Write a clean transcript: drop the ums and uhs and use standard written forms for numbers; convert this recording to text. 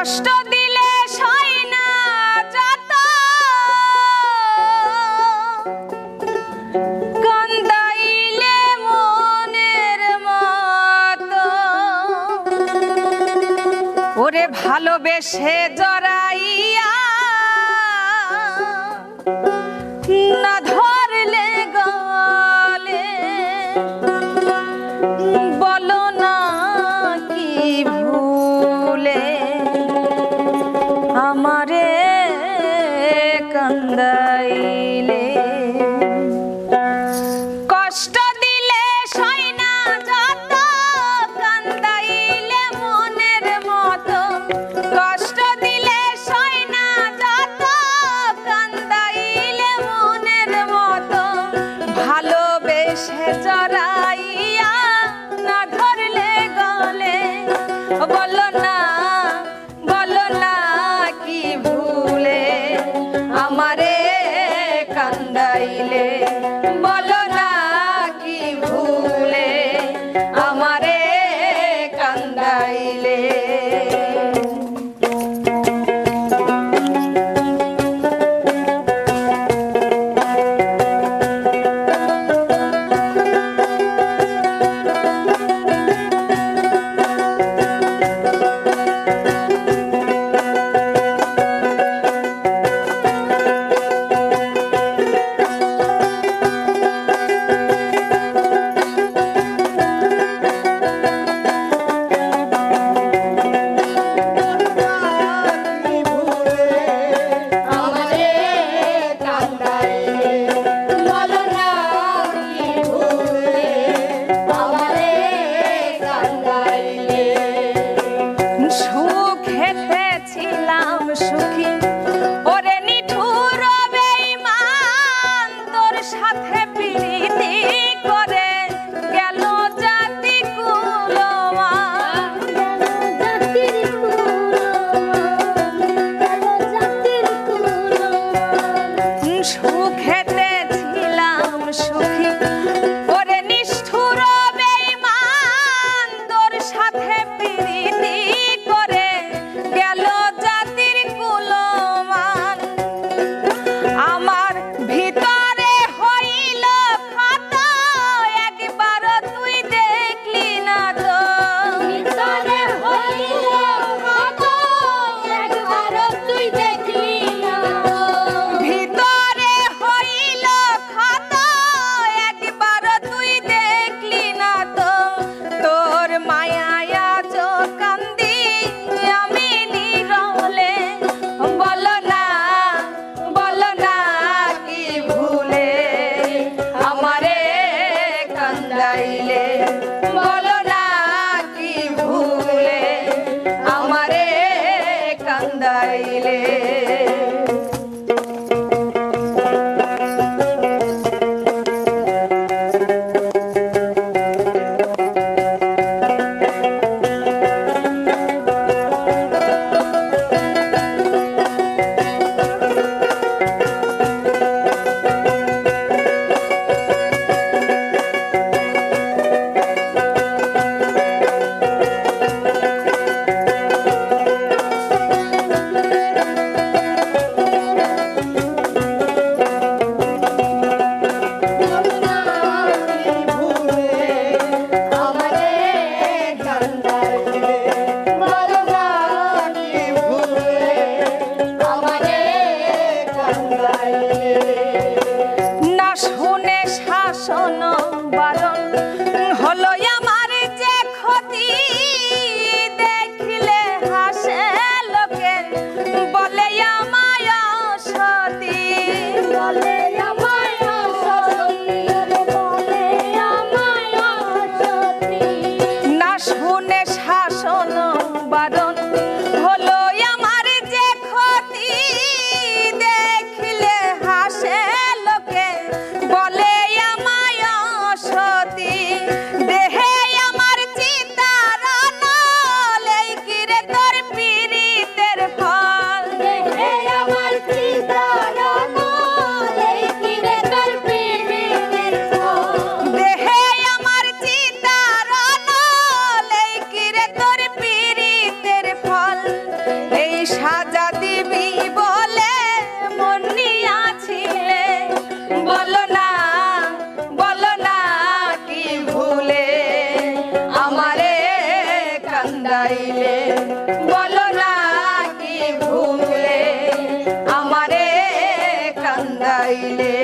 কষ্ট দিলে সয় না যত কান্দাইলে মনের মতো ওরে ভালোবেসে জড়াইয়া না ধরলে গলে বলো না কি ভুলে আমারে কান্দাইলে কষ্ট দিলে সয় না যত কান্দাইলে মনের মতো কষ্ট দিলে সয় না যত কান্দাইলে মনের মতো ভালোবেসে জড়াইয়া না ধরলে গলে বলো না কি ভুলে আমারে কান্দাইলে বলো না কি ভুলে আমারে কান্দাইলে সুখী ওরে নিঠুর বেঈমান তোর সাথে প্রীতি করে গেল জাতি কুলমান সুখেতে ছিলাম সুখী ওরে নিষ্ঠুর বেঈমান তোর সাথে প্রীতি করে গেল আমার ভিতরে হইল ক্ষত একবার তুই দেখলি না তো ভিতরে হইল ক্ষত একবার তুই দেখলি না ভিতরে হইল ক্ষত একবার তুই দেখলি না তো তোর মায়া যো কান্দি আমি নিরলে বলো না কি ভুলে আমারে কান্দাইলে বলো না কি ভুলে আমারে কান্দাইলে সাজা দিবি বলে মন নিয়াছিলে, বলো না কি ভুলে আমারে কান্দাইলে, বলো না কি ভুলে আমারে কান্দাইলে।